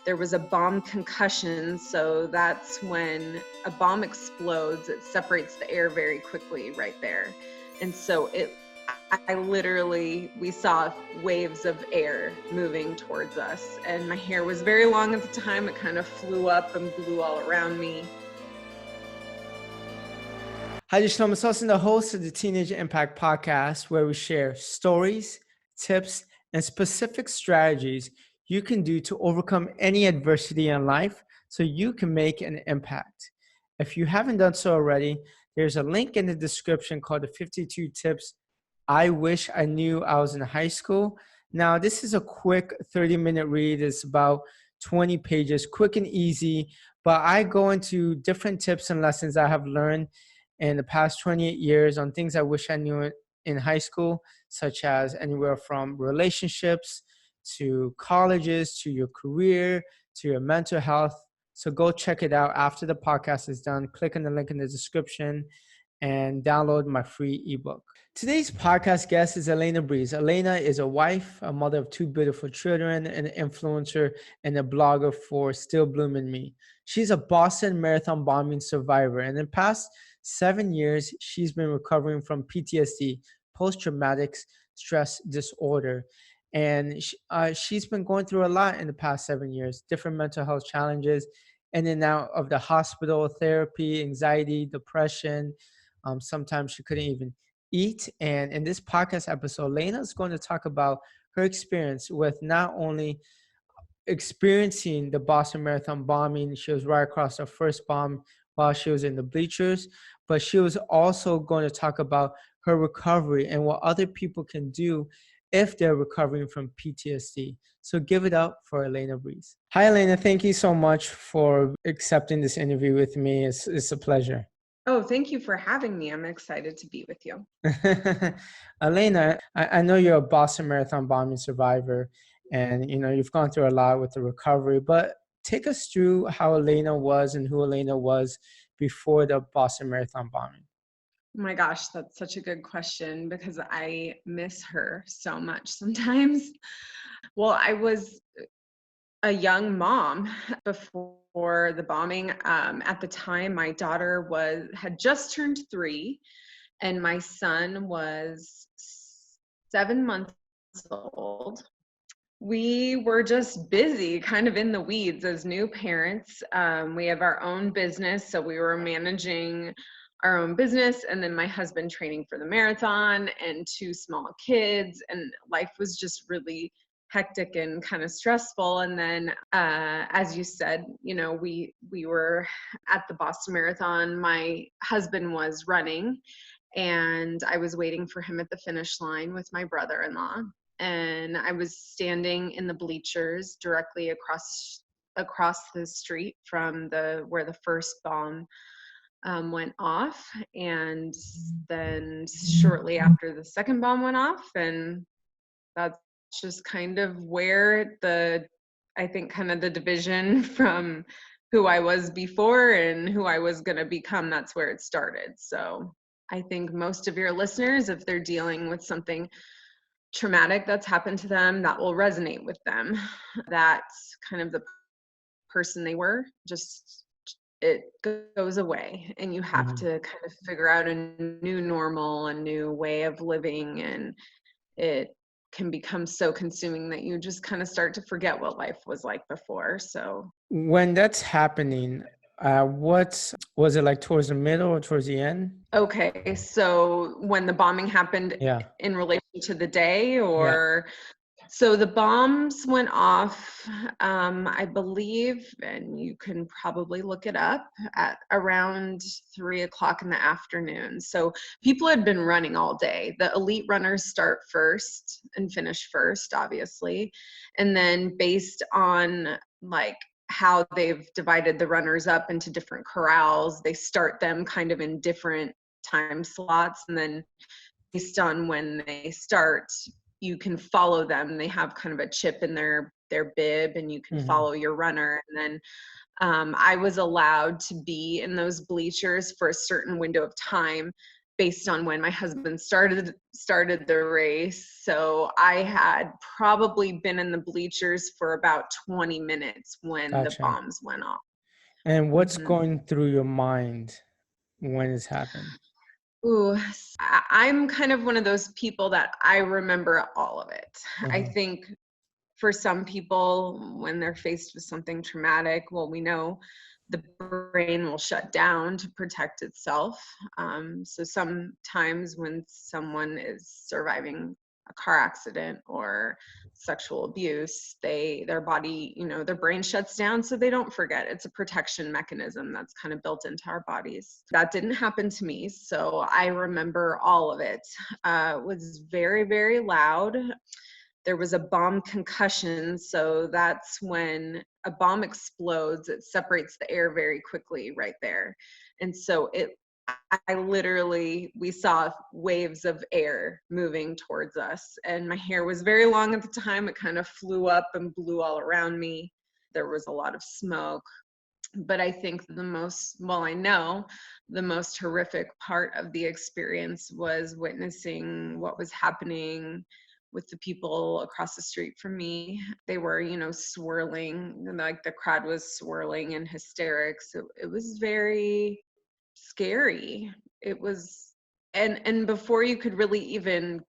there was a bomb concussion. So that's when a bomb explodes, it separates the air very quickly right there. And so we saw waves of air moving towards us, and my hair was very long at the time. It kind of flew up and blew all around me. Hi, this is Shelomo, Solson, the host of the Teenage Impact Podcast, where we share stories, tips, and specific strategies you can do to overcome any adversity in life so you can make an impact. If you haven't done so already, there's a link in the description called the 52 Tips I Wish I Knew I Was in High School. Now, this is a quick 30-minute read. It's about 20 pages, quick and easy, but I go into different tips and lessons I have learned in the past 28 years on things I wish I knew in high school, such as anywhere from relationships to colleges, to your career, to your mental health. So go check it out after the podcast is done. Click on the link in the description and download my free ebook. Today's podcast guest is Elena Breese. Elena is a wife, a mother of 2 beautiful children, an influencer, and a blogger for Still Blooming Me. She's a Boston Marathon bombing survivor, and in the past 7 years, she's been recovering from PTSD, post-traumatic stress disorder. And she's been going through a lot in the past 7 years, different mental health challenges, in and out of the hospital, therapy, anxiety, depression. Sometimes she couldn't even eat. And in this podcast episode, Lena is going to talk about her experience with not only experiencing the Boston Marathon bombing. She was right across the first bomb while she was in the bleachers, but she was also going to talk about her recovery and what other people can do if they're recovering from PTSD. So give it up for Elena Breese. Hi, Elena. Thank you so much for accepting this interview with me. It's a pleasure. Oh, thank you for having me. I'm excited to be with you. Elena, I know you're a Boston Marathon bombing survivor, and you've gone through a lot with the recovery, but take us through how Elena was and who Elena was before the Boston Marathon bombing. Oh my gosh, that's such a good question because I miss her so much sometimes. Well, I was a young mom before the bombing. At the time, my daughter had just turned 3, and my son was 7 months old. We were just busy, kind of in the weeds as new parents. We have our own business, so we were managing our own business, and then my husband training for the marathon, and 2 small kids, and life was just really hectic and kind of stressful. And then as you said, we were at the Boston Marathon. My husband was running, and I was waiting for him at the finish line with my brother-in-law, and I was standing in the bleachers directly across the street from where the first bomb went off. And then shortly after the second bomb went off, and that's just kind of where I think kind of the division from who I was before and who I was going to become, that's where it started. So I think most of your listeners, if they're dealing with something traumatic that's happened to them, that will resonate with them. That's kind of the person they were, just it goes away, and you have to kind of figure out a new normal, a new way of living, and it can become so consuming that you just kind of start to forget what life was like before. So when that's happening, what was it like, towards the middle or towards the end? Okay, so when the bombing happened, in relation to the day, or so the bombs went off, I believe, and you can probably look it up, at around 3:00 in the afternoon. So people had been running all day. The elite runners start first and finish first, obviously. And then based on how they've divided the runners up into different corrals, they start them kind of in different time slots. And then based on when they start, you can follow them. They have kind of a chip in their bib, and you can follow your runner. And then I was allowed to be in those bleachers for a certain window of time based on when my husband started the race. So I had probably been in the bleachers for about 20 minutes when the Gotcha. bombs went off. And what's Mhm. going through your mind when it's happened? Ooh, I'm kind of one of those people that I remember all of it. I Uh-huh. think for some people, when they're faced with something traumatic, well, we know the brain will shut down to protect itself. So sometimes when someone is surviving a car accident or sexual abuse, their body, their brain shuts down so they don't forget. It's a protection mechanism that's kind of built into our bodies. That didn't happen to me, so I remember all of it. It was very, very loud. There was a bomb concussion, so that's when a bomb explodes, it separates the air very quickly right there. And so we saw waves of air moving towards us, and my hair was very long at the time. It kind of flew up and blew all around me. There was a lot of smoke. But I think I know the most horrific part of the experience was witnessing what was happening with the people across the street from me. They were, swirling, like the crowd was swirling in hysterics. It was very scary. It was, and before you could really even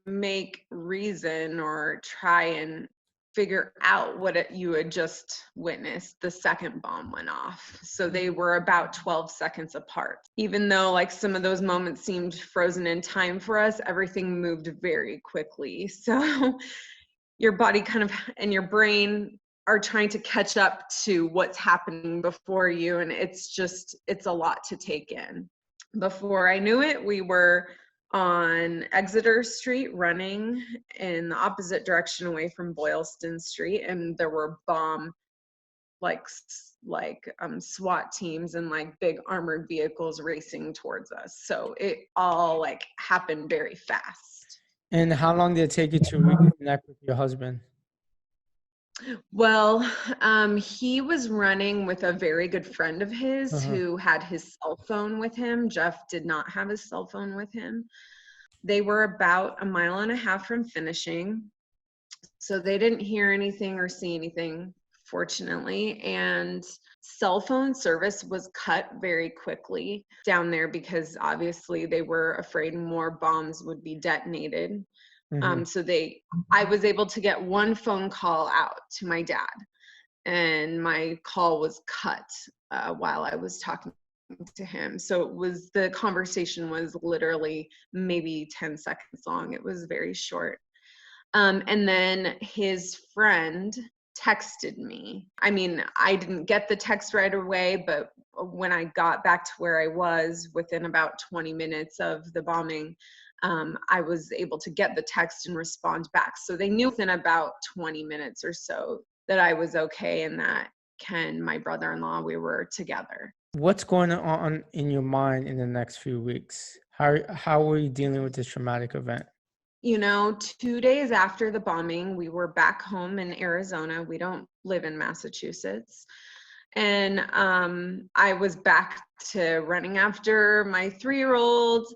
make reason or try and figure out what you had just witnessed, the second bomb went off. So they were about 12 seconds apart. Even though like some of those moments seemed frozen in time for us, everything moved very quickly. So your body and your brain are trying to catch up to what's happening before you, and it's a lot to take in. Before I knew it, we were on Exeter Street running in the opposite direction away from Boylston Street, and there were SWAT teams and like big armored vehicles racing towards us. So it all like happened very fast. And how long did it take you to reconnect with your husband? Well, he was running with a very good friend of his Uh-huh. who had his cell phone with him. Jeff did not have his cell phone with him. They were about a mile and a half from finishing, so they didn't hear anything or see anything, fortunately. And cell phone service was cut very quickly down there because obviously they were afraid more bombs would be detonated. Mm-hmm. I was able to get one phone call out to my dad, and my call was cut while I was talking to him. So the conversation was literally maybe 10 seconds long. It was very short. And then his friend texted me. I mean, I didn't get the text right away, but when I got back to where I was within about 20 minutes of the bombing, I was able to get the text and respond back. So they knew within about 20 minutes or so that I was okay and that Ken, my brother-in-law, we were together. What's going on in your mind in the next few weeks? How are you dealing with this traumatic event? 2 days after the bombing, we were back home in Arizona. We don't live in Massachusetts. And I was back to running after my 3-year-old.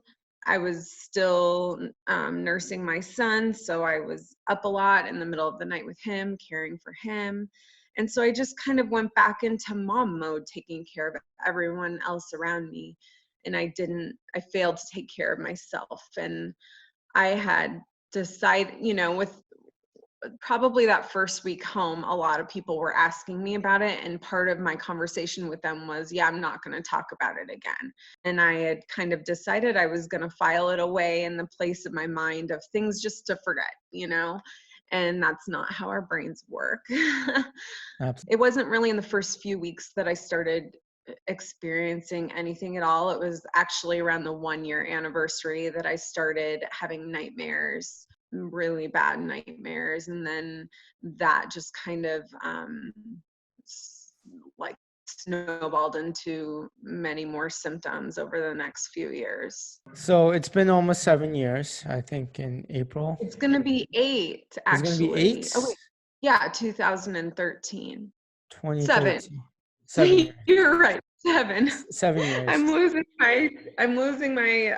I was still nursing my son, so I was up a lot in the middle of the night with him, caring for him. And so I just kind of went back into mom mode, taking care of everyone else around me. And I failed to take care of myself. And I had decided, with probably that first week home, a lot of people were asking me about it. And part of my conversation with them was, yeah, I'm not going to talk about it again. And I had kind of decided I was going to file it away in the place of my mind of things just to forget, and that's not how our brains work. Absolutely. It wasn't really in the first few weeks that I started experiencing anything at all. It was actually around the 1-year anniversary that I started having nightmares, really bad nightmares. And then that just kind of like snowballed into many more symptoms over the next few years. So it's been almost 7 years, I think in April. It's going to be 8, It's going to be actually. 8? Oh, wait. Yeah, 2013. 7. 2013. 7 years. You're right. 7. 7 years. I'm losing my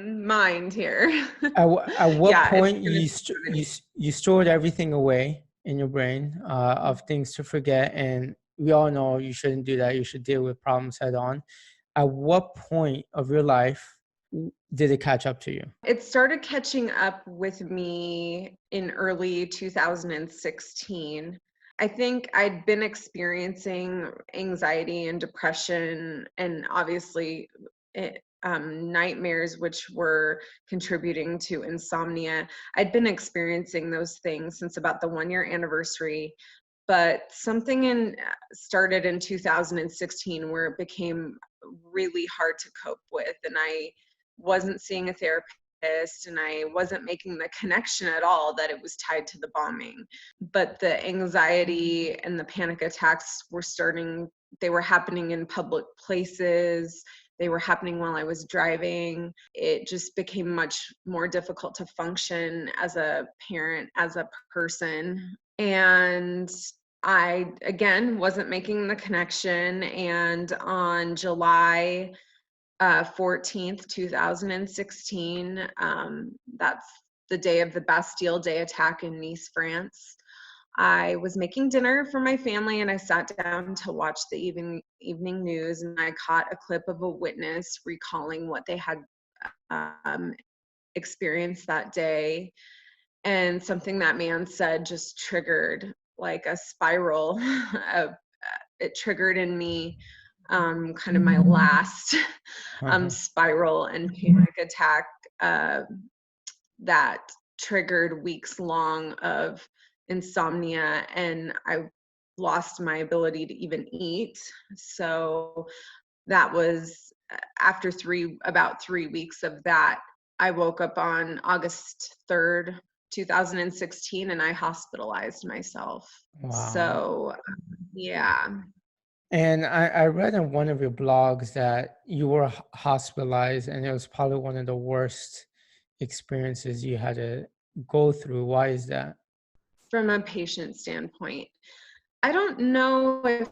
mind here. At what Yeah, it's point gonna you be 7. you stored everything away in your brain of things to forget, and we all know you shouldn't do that. You should deal with problems head on. At what point of your life did it catch up to you? It started catching up with me in early 2016. I think I'd been experiencing anxiety and depression, and obviously nightmares, which were contributing to insomnia. I'd been experiencing those things since about the 1 year anniversary, but something started in 2016 where it became really hard to cope with, and I wasn't seeing a therapist, and I wasn't making the connection at all that it was tied to the bombing. But the anxiety and the panic attacks they were happening in public places. They were happening while I was driving. It just became much more difficult to function as a parent, as a person. And I, again, wasn't making the connection. And on July 14th, 2016. That's the day of the Bastille Day Attack in Nice, France. I was making dinner for my family, and I sat down to watch the evening news, and I caught a clip of a witness recalling what they had experienced that day. And something that man said just triggered like a spiral. It triggered in me kind of my last spiral and panic attack that triggered weeks long of insomnia, and I lost my ability to even eat. So that was after about 3 weeks of that, I woke up on August 3rd, 2016, and I hospitalized myself. Wow. So yeah. And I read in one of your blogs that you were hospitalized, and it was probably one of the worst experiences you had to go through. Why is that? From a patient standpoint, I don't know if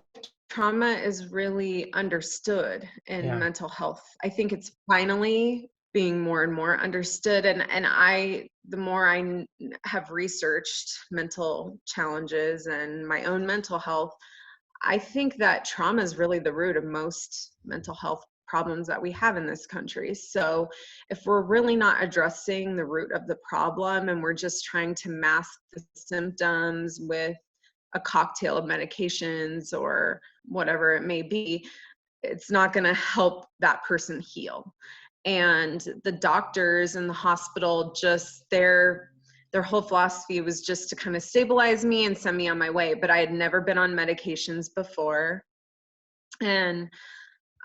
trauma is really understood in Yeah. mental health. I think it's finally being more and more understood. And the more I have researched mental challenges and my own mental health, I think that trauma is really the root of most mental health problems that we have in this country. So if we're really not addressing the root of the problem, and we're just trying to mask the symptoms with a cocktail of medications or whatever it may be, it's not going to help that person heal. And the doctors in the hospital, just their whole philosophy was just to kind of stabilize me and send me on my way. But I had never been on medications before, and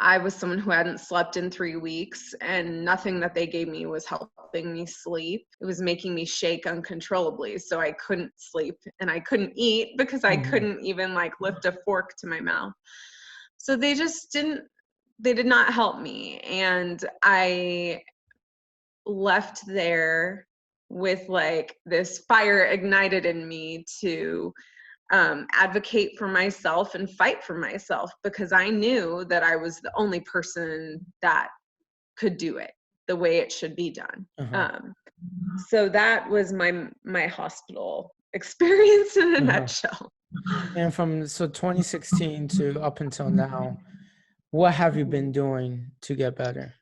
I was someone who hadn't slept in 3 weeks, and nothing that they gave me was helping me sleep. It was making me shake uncontrollably. So I couldn't sleep, and I couldn't eat because I Mhm. couldn't even like lift a fork to my mouth. So they did not help me. And I left there with like this fire ignited in me to advocate for myself and fight for myself, because I knew that I was the only person that could do it the way it should be done. Uh-huh. So that was my hospital experience in a Uh-huh. nutshell. And from 2016 to up until now, what have you been doing to get better?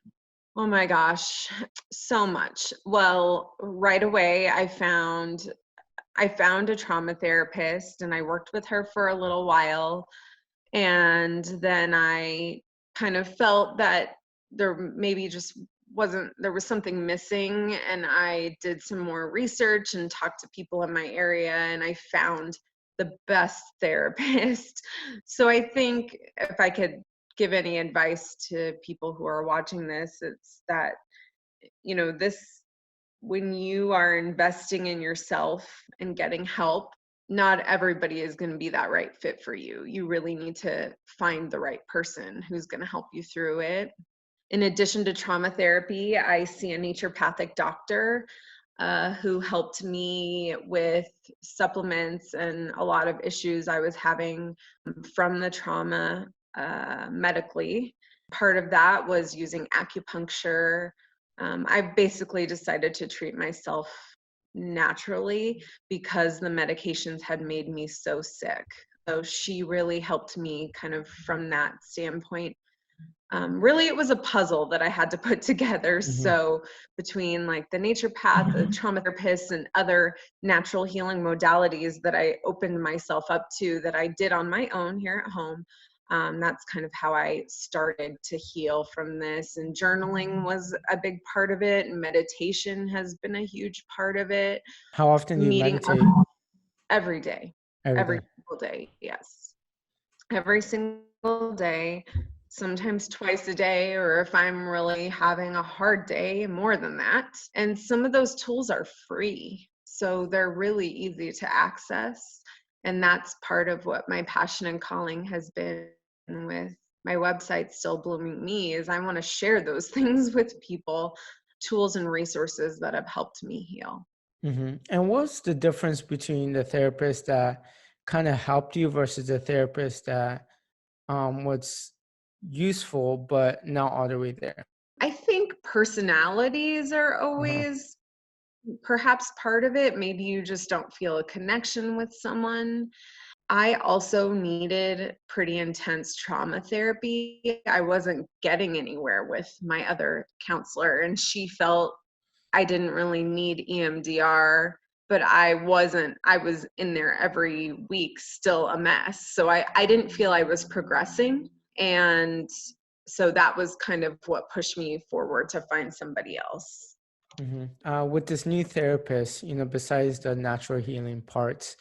Oh my gosh, so much. Well, right away I found a trauma therapist, and I worked with her for a little while. And then I kind of felt that there maybe just there was something missing. And I did some more research and talked to people in my area, and I found the best therapist. So I think if I could give any advice to people who are watching this, it's that, this, when you are investing in yourself and getting help, not everybody is going to be that right fit for you. You really need to find the right person who's going to help you through it. In addition to trauma therapy, I see a naturopathic doctor who helped me with supplements and a lot of issues I was having from the trauma. medically. Part of that was using acupuncture. I basically decided to treat myself naturally because the medications had made me so sick. So she really helped me kind of from that standpoint. Really, it was a puzzle that I had to put together. Mm-hmm. So between like the naturopath, the trauma therapists, and other natural healing modalities that I opened myself up to that I did on my own here at home, that's kind of how I started to heal from this. And journaling was a big part of it, and meditation has been a huge part of it. How often do you Meeting meditate? every day, Every every day. single day, yes. Every single day, sometimes twice a day, or if I'm really having a hard day, more than that. And some of those tools are free, so they're really easy to access. And that's part of what my passion and calling has been with my website, Still Blooming Me, is I want to share those things with people, tools and resources that have helped me heal. Mm-hmm. And what's the difference between the therapist that kind of helped you versus the therapist that was useful but not all the way there? I think personalities are Uh-huh. always perhaps part of it. Maybe you just don't feel a connection with someone. I also needed pretty intense trauma therapy. I wasn't getting anywhere with my other counselor, and she felt I didn't really need EMDR, but I wasn't. I was in there every week, still a mess. So I didn't feel I was progressing. And so that was kind of what pushed me forward to find somebody else. Mm-hmm. With this new therapist, besides the natural healing parts,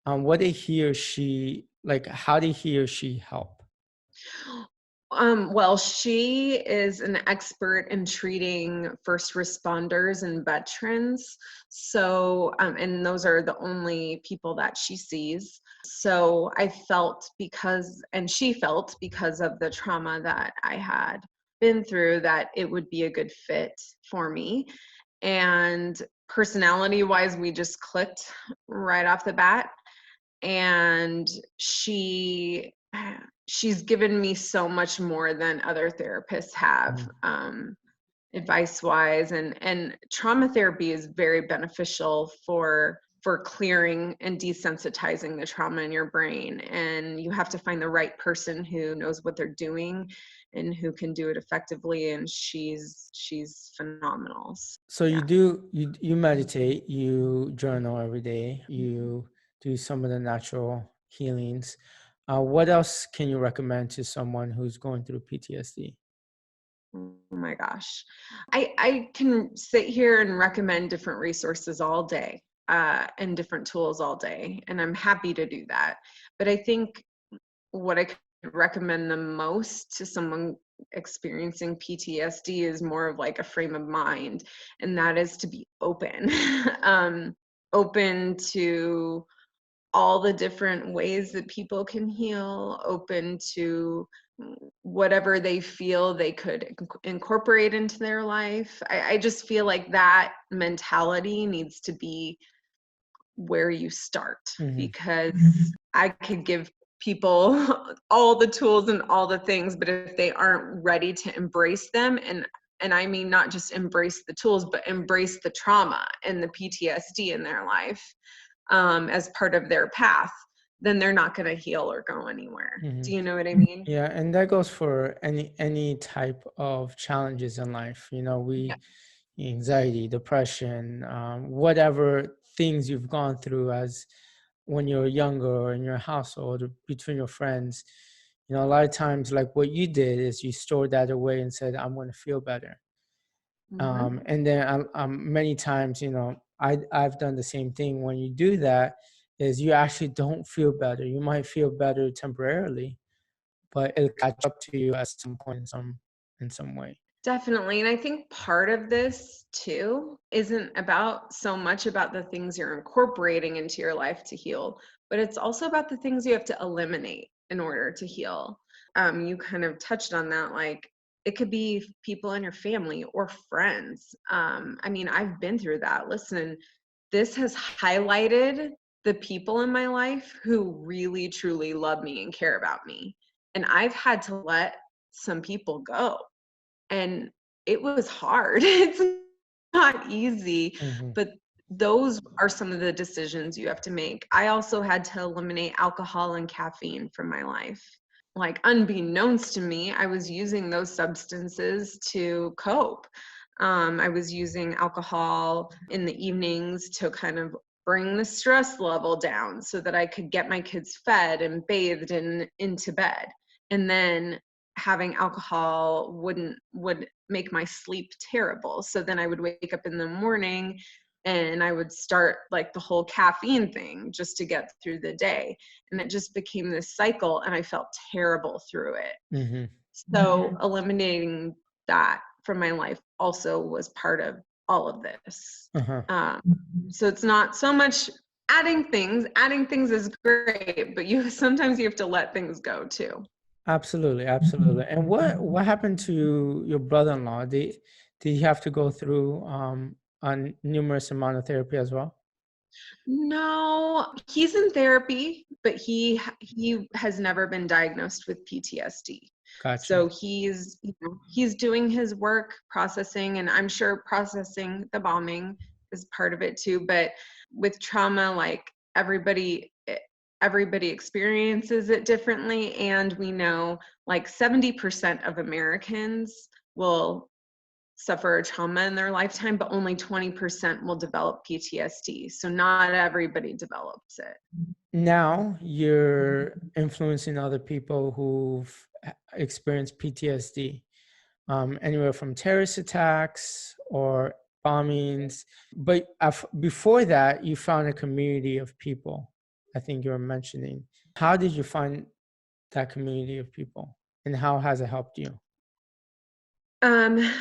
what did he or she like? How did he or she help? Well, she is an expert in treating first responders and veterans. So, and those are the only people that she sees. So I felt and she felt because of the trauma that I had been through, that it would be a good fit for me. And personality wise, we just clicked right off the bat. And she's given me so much more than other therapists have, advice wise, and trauma therapy is very beneficial for clearing and desensitizing the trauma in your brain. And you have to find the right person who knows what they're doing and who can do it effectively, and she's phenomenal. So Yeah. you meditate, you journal every day, you do some of the natural healings. What else can you recommend to someone who's going through PTSD? Oh my gosh. I can sit here and recommend different resources all day, and different tools all day, and I'm happy to do that. But I think what I could recommend the most to someone experiencing PTSD is more of like a frame of mind, and that is to be open. Open to all the different ways that people can heal, open to whatever they feel they could incorporate into their life. I just feel like that mentality needs to be where you start, Mm-hmm. because I could give people all the tools and all the things, but if they aren't ready to embrace them, and I mean not just embrace the tools, but embrace the trauma and the PTSD in their life, as part of their path, then they're not going to heal or go anywhere. Mm-hmm. Do you know what I mean? Yeah, and that goes for any type of challenges in life. Yeah. Anxiety, depression, whatever things you've gone through as when you're younger or in your household or between your friends. A lot of times, like what you did is you stored that away and said, "I'm going to feel better." Mm-hmm. And then many times, I've done the same thing. When you do that, is you actually don't feel better. You might feel better temporarily, but it'll catch up to you at some point in some way. Definitely. And I think part of this too isn't about so much about the things you're incorporating into your life to heal, but it's also about the things you have to eliminate in order to heal. You kind of touched on that, like it could be people in your family or friends. I mean, I've been through that. Listen, this has highlighted the people in my life who really truly love me and care about me. And I've had to let some people go. And it was hard. It's not easy, Mhm. but those are some of the decisions you have to make. I also had to eliminate alcohol and caffeine from my life. Like, unbeknownst to me, I was using those substances to cope. I was using alcohol in the evenings to kind of bring the stress level down so that I could get my kids fed and bathed and into bed. And then having alcohol would make my sleep terrible. So then I would wake up in the morning and I would start like the whole caffeine thing just to get through the day. And it just became this cycle and I felt terrible through it. Mhm. So eliminating that from my life also was part of all of this. Uh-huh. So it's not so much adding things. Adding things is great, but sometimes you have to let things go too. Absolutely, absolutely. And what happened to your brother-in-law? Did he have to go through a numerous amount of therapy as well? No, he's in therapy, but he has never been diagnosed with PTSD. Gotcha. So he's doing his work processing, and I'm sure processing the bombing is part of it too. But with trauma, like everybody experiences it differently, and we know like 70% of Americans will suffer a trauma in their lifetime, but only 20% will develop PTSD. So not everybody develops it. Now you're influencing other people who've experienced PTSD, anywhere from terrorist attacks or bombings. But before that, you found a community of people, I think you were mentioning. How did you find that community of people, and how has it helped you?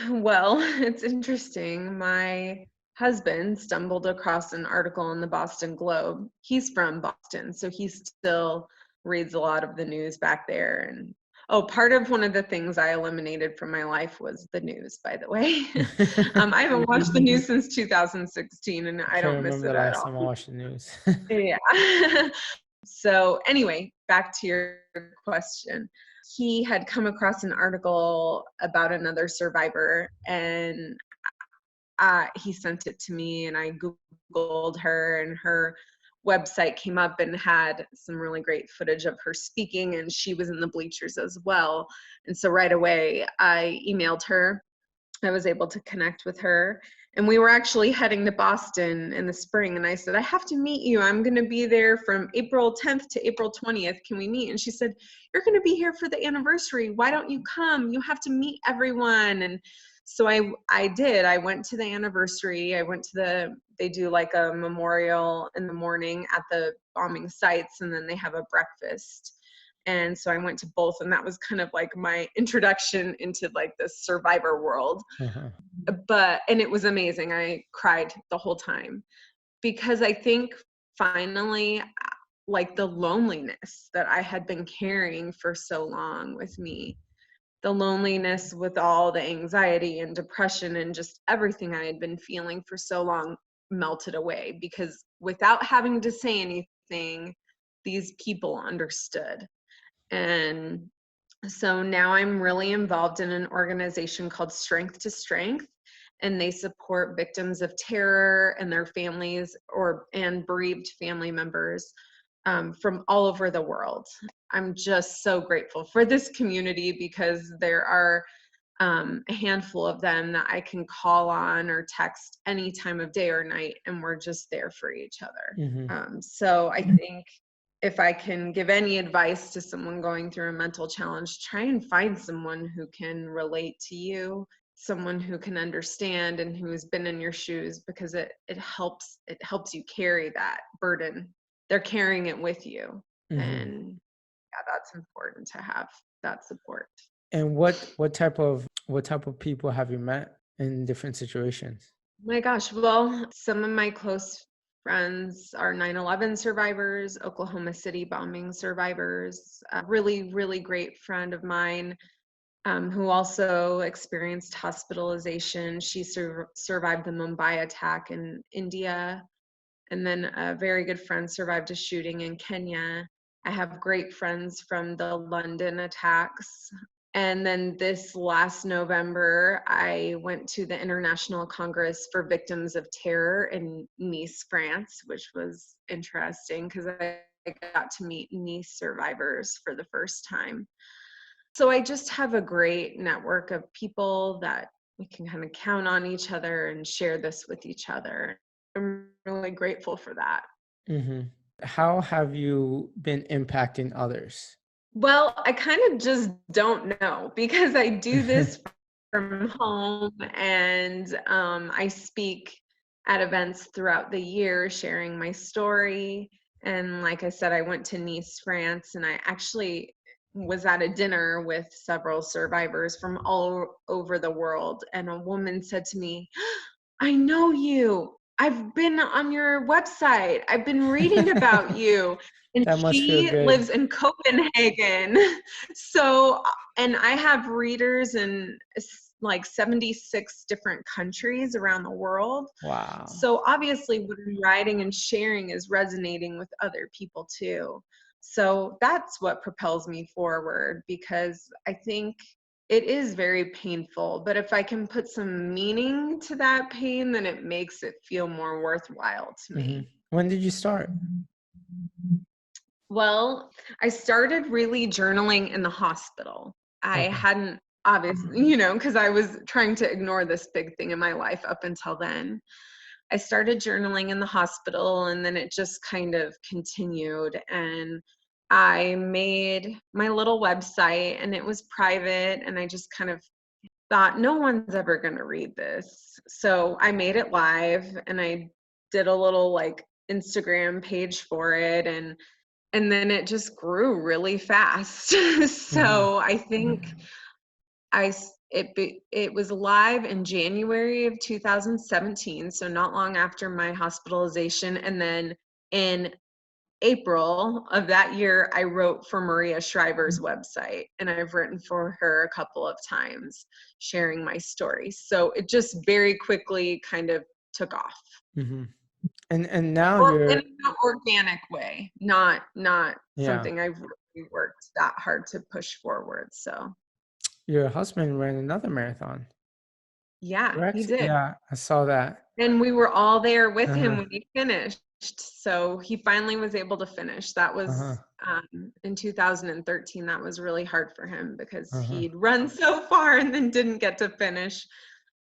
Well, it's interesting. My husband stumbled across an article in the Boston Globe. He's from Boston, so he still reads a lot of the news back there. And part of one of the things I eliminated from my life was the news, by the way. I haven't watched the news since 2016, and I I can't don't miss remember it the at last all. time I watched the news. Yeah. So anyway, back to your question. He had come across an article about another survivor, and he sent it to me, and I Googled her, and her website came up and had some really great footage of her speaking, and she was in the bleachers as well. And so right away, I emailed her. I was able to connect with her. And we were actually heading to Boston in the spring. And I said, I have to meet you. I'm going to be there from April 10th to April 20th. Can we meet? And she said, you're going to be here for the anniversary. Why don't you come? You have to meet everyone. And so I did. I went to the anniversary. They do like a memorial in the morning at the bombing sites, and then they have a breakfast. And so I went to both, and that was kind of like my introduction into like the survivor world. Uh-huh. And it was amazing. I cried the whole time because I think finally, like the loneliness that I had been carrying for so long with me, the loneliness with all the anxiety and depression and just everything I had been feeling for so long melted away, because without having to say anything, these people understood. And so now I'm really involved in an organization called Strength to Strength, and they support victims of terror and their families and bereaved family members from all over the world. I'm just so grateful for this community because there are a handful of them that I can call on or text any time of day or night, and we're just there for each other. Hmm. So I think if I can give any advice to someone going through a mental challenge, try and find someone who can relate to you, someone who can understand and who's been in your shoes, because it helps you carry that burden. They're carrying it with you. Hmm. And yeah, that's important to have that support. And what type of people have you met in different situations? My gosh, well, some of my close friends are 9/11 survivors, Oklahoma City bombing survivors. A really, really great friend of mine who also experienced hospitalization. She survived the Mumbai attack in India. And then a very good friend survived a shooting in Kenya. I have great friends from the London attacks. And then this last November, I went to the International Congress for Victims of Terror in Nice, France, which was interesting because I got to meet Nice survivors for the first time. So I just have a great network of people that we can kind of count on each other and share this with each other. I'm really grateful for that. Hmm. How have you been impacting others? Well, I kind of just don't know because I do this from home and I speak at events throughout the year sharing my story. And like I said, I went to Nice, France, and I actually was at a dinner with several survivors from all over the world. And a woman said to me, I know you. I've been on your website. I've been reading about you. And That must feel she good. lives in Copenhagen. So, and I have readers in like 76 different countries around the world. Wow. So obviously what I'm writing and sharing is resonating with other people too. So that's what propels me forward, because I think it is very painful, but if I can put some meaning to that pain, then it makes it feel more worthwhile to Hmm. me. When did you start? Well, I started really journaling in the hospital. I Okay. hadn't obviously, because I was trying to ignore this big thing in my life up until then. I started journaling in the hospital, and then it just kind of continued. And I made my little website, and it was private, and I just kind of thought no one's ever going to read this. So I made it live, and I did a little like Instagram page for it, and then it just grew really fast. Hmm. So I think it was live in January of 2017, so not long after my hospitalization, and then in April of that year, I wrote for Maria Shriver's website, and I've written for her a couple of times sharing my story. So it just very quickly kind of took off, Hmm. And now or in you're, an organic way, not yeah, something I've really worked that hard to push forward. So your husband ran another marathon, yeah, he correct? did. Yeah, I saw that. And we were all there with him Uh-huh. when he finished. So he finally was able to finish. That Uh-huh. was in 2013. That was really hard for him because Uh-huh. he'd run so far and then didn't get to finish.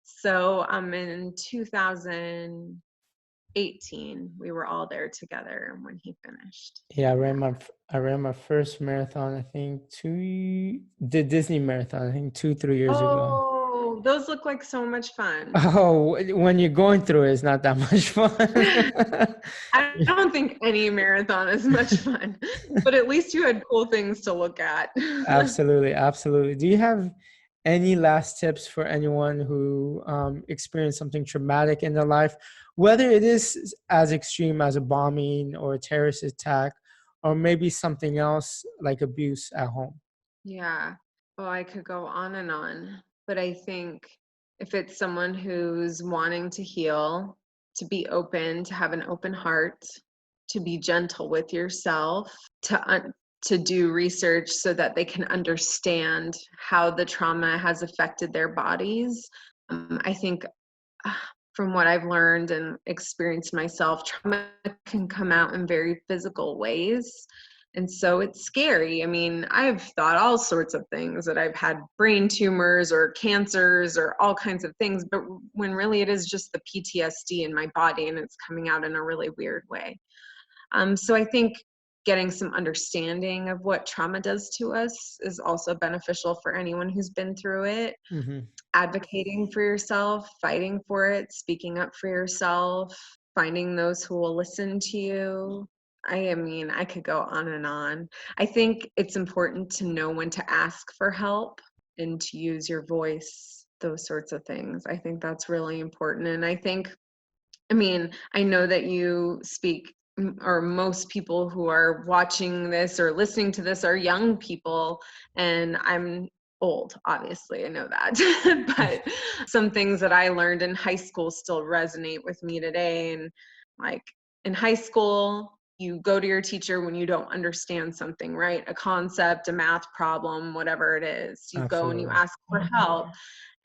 So in 2018, we were all there together when he finished. Yeah, Yeah. I ran my first marathon, I think the Disney marathon, I think 2, 3 years ago. Oh, those look like so much fun. Oh, when you're going through it, it's not that much fun. I don't think any marathon is much fun, but at least you had cool things to look at. Absolutely, absolutely. Do you have any last tips for anyone who experienced something traumatic in their life, whether it is as extreme as a bombing or a terrorist attack, or maybe something else like abuse at home? Yeah. Oh, I could go on and on, but I think if it's someone who's wanting to heal, to be open, to have an open heart, to be gentle with yourself, to do research so that they can understand how the trauma has affected their bodies. I think from what I've learned and experienced myself, trauma can come out in very physical ways. And so it's scary. I mean, I've thought all sorts of things, that I've had brain tumors or cancers or all kinds of things, but when really it is just the PTSD in my body and it's coming out in a really weird way. So I think getting some understanding of what trauma does to us is also beneficial for anyone who's been through it. Hmm. Advocating for yourself, fighting for it, speaking up for yourself, finding those who will listen to you. I mean, I could go on and on. I think it's important to know when to ask for help and to use your voice, those sorts of things. I think that's really important. And I mean, I know that you speak, or most people who are watching this or listening to this are young people, and I'm old, obviously, I know that. But some things that I learned in high school still resonate with me today. And like in high school, you go to your teacher when you don't understand something, right? A concept, a math problem, whatever it is. You go and you Absolutely. ask for help.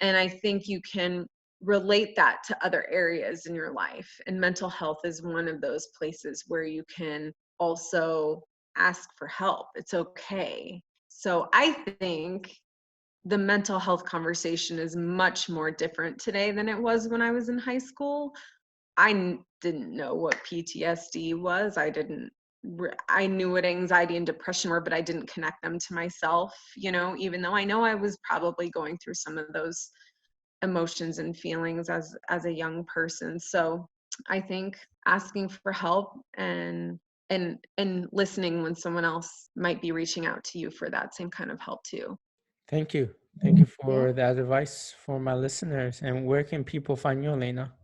And I think you can relate that to other areas in your life. And mental health is one of those places where you can also ask for help. It's okay. So I think the mental health conversation is much more different today than it was when I was in high school. Didn't know what PTSD was. I knew what anxiety and depression were, but I didn't connect them to myself, even though I know I was probably going through some of those emotions and feelings as a young person. So I think asking for help and listening when someone else might be reaching out to you for that same kind of help too. Thank you. Thank you Yeah. for that advice for my listeners. And where can people find you, Elena?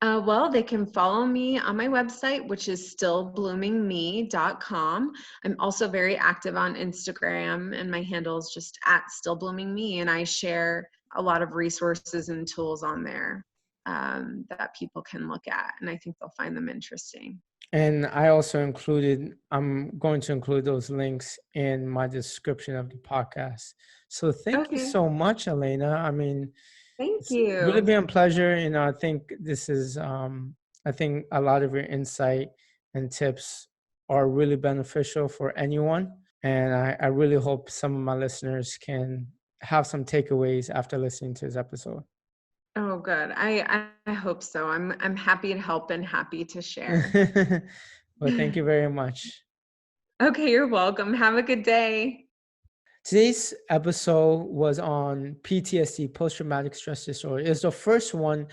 Well, they can follow me on my website, which is stillbloomingme.com. I'm also very active on Instagram, and my handle is just at stillbloomingme. And I share a lot of resources and tools on there that people can look at, and I think they'll find them interesting. And I'm going to include those links in my description of the podcast. So thank you Okay, so much, Elena. I mean, thank it's really you. been a pleasure. I think I think a lot of your insight and tips are really beneficial for anyone. And I really hope some of my listeners can have some takeaways after listening to this episode. Oh, good. I hope so. I'm happy to help and happy to share. Well, thank you very much. Okay, you're welcome. Have a good day. Today's episode was on PTSD, post-traumatic stress disorder. It's the first one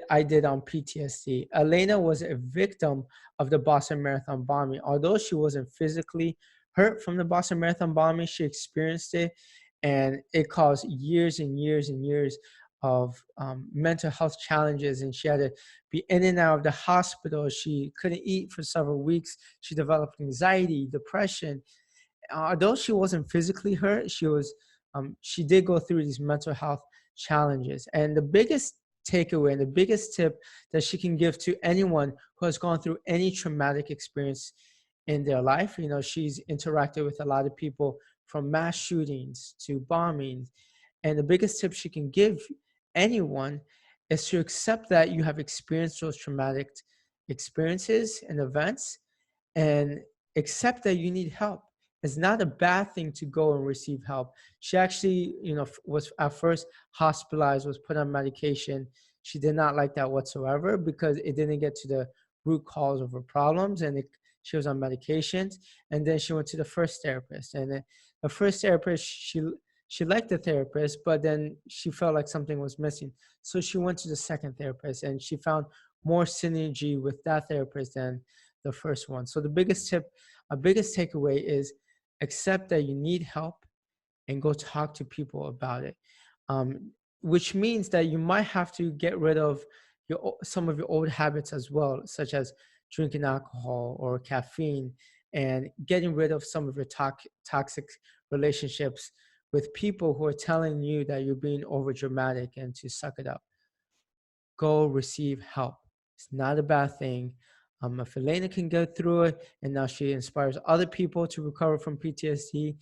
I did on PTSD. Elena was a victim of the Boston Marathon bombing. Although she wasn't physically hurt from the Boston Marathon bombing, she experienced it, and it caused years and years and years of mental health challenges, and she had to be in and out of the hospital. She couldn't eat for several weeks. She developed anxiety, depression. Although she wasn't physically hurt, she did go through these mental health challenges. And the biggest takeaway and the biggest tip that she can give to anyone who has gone through any traumatic experience in their life, she's interacted with a lot of people from mass shootings to bombings. And the biggest tip she can give anyone is to accept that you have experienced those traumatic experiences and events, and accept that you need help. It's not a bad thing to go and receive help. She actually, was at first hospitalized, was put on medication. She did not like that whatsoever because it didn't get to the root cause of her problems, and she was on medications. And then she went to the first therapist, and the first therapist, she liked the therapist, but then she felt like something was missing. So she went to the second therapist, and she found more synergy with that therapist than the first one. So our biggest takeaway is accept that you need help and go talk to people about it. Which means that you might have to get rid of some of your old habits as well, such as drinking alcohol or caffeine, and getting rid of some of your toxic relationships with people who are telling you that you're being over dramatic and to suck it up. Go receive help. It's not a bad thing. If Elena can go through it and now she inspires other people to recover from PTSD,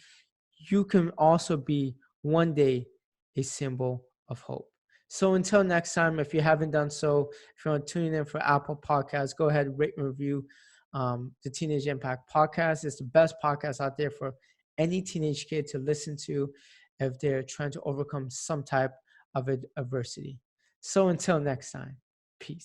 you can also be one day a symbol of hope. So until next time, if you haven't done so, if you're tuning in for Apple Podcasts, go ahead and rate and review the Teenage Impact Podcast. It's the best podcast out there for any teenage kid to listen to if they're trying to overcome some type of adversity. So until next time, peace.